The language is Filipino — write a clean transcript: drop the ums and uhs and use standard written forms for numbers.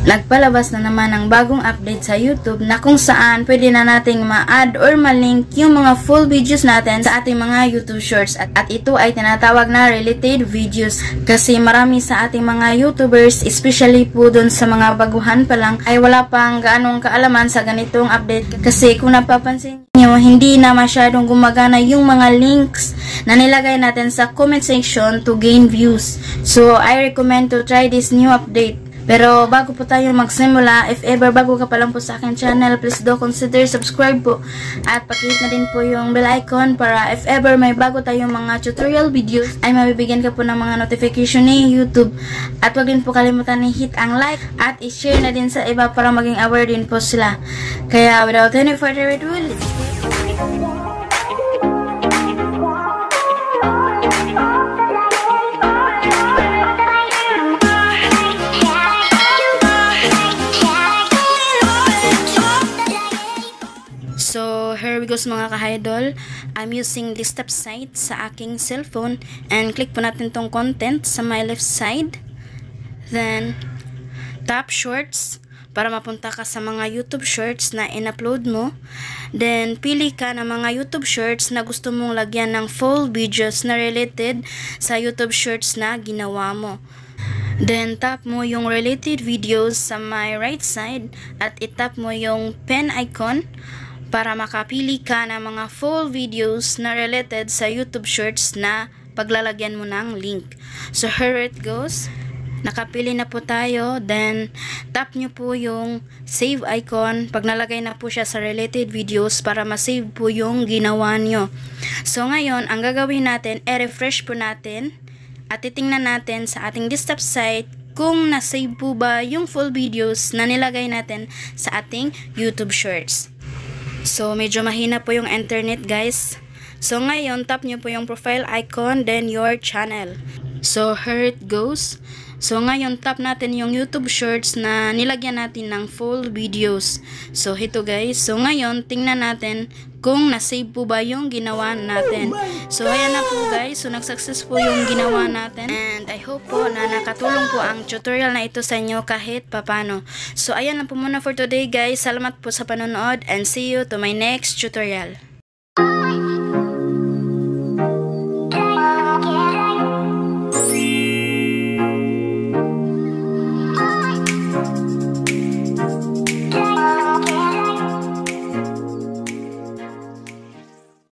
nagpalabas na naman ng bagong update sa YouTube na kung saan pwede na nating ma-add or ma-link yung mga full videos natin sa ating mga YouTube Shorts. At ito ay tinatawag na related videos kasi marami sa ating mga YouTubers, especially po dun sa mga baguhan pa lang, ay wala pang gaanong kaalaman sa ganitong update. Kasi kung napapansin nyo, hindi na masyadong gumagana yung mga links na nilagay natin sa comment section to gain views. So, I recommend to try this new update. Pero bago po tayo magsimula, if ever bago ka pa lang po sa akin channel, please do consider subscribe po. At pakihit na din po yung bell icon para if ever may bago tayong mga tutorial videos, ay mabibigyan ka po ng mga notification ni YouTube. At wag din po kalimutan ni hit ang like at i-share na din sa iba para maging aware din po sila. Kaya without any further ado, let's go! So, here we go mga ka-idol. I'm using this step site sa aking cellphone and click po natin tong content sa my left side. Then, tap shorts para mapunta ka sa mga YouTube shorts na in-upload mo. Then, pili ka ng mga YouTube shorts na gusto mong lagyan ng full videos na related sa YouTube shorts na ginawa mo. Then, tap mo yung related videos sa my right side at itap mo yung pen icon para makapili ka ng mga full videos na related sa YouTube Shorts na paglalagyan mo ng link. So, here it goes. Nakapili na po tayo. Then, tap nyo po yung save icon pag nalagay na po siya sa related videos para ma-save po yung ginawa nyo. So, ngayon, ang gagawin natin, i-refresh po natin at titingnan natin sa ating desktop site kung na-save po ba yung full videos na nilagay natin sa ating YouTube Shorts. So, medyo mahina po yung internet, guys. So, ngayon, tap nyo po yung profile icon, then your channel. So, here it goes. So, ngayon, tap natin yung YouTube Shorts na nilagyan natin ng full videos. So, ito guys. So, ngayon, tingnan natin kung na-save po ba yung ginawa natin. So, ayan na po guys. So, nag-success po yung ginawa natin. And I hope po na nakatulong po ang tutorial na ito sa inyo kahit papano. So, ayan na po muna for today guys. Salamat po sa panonood and see you to my next tutorial.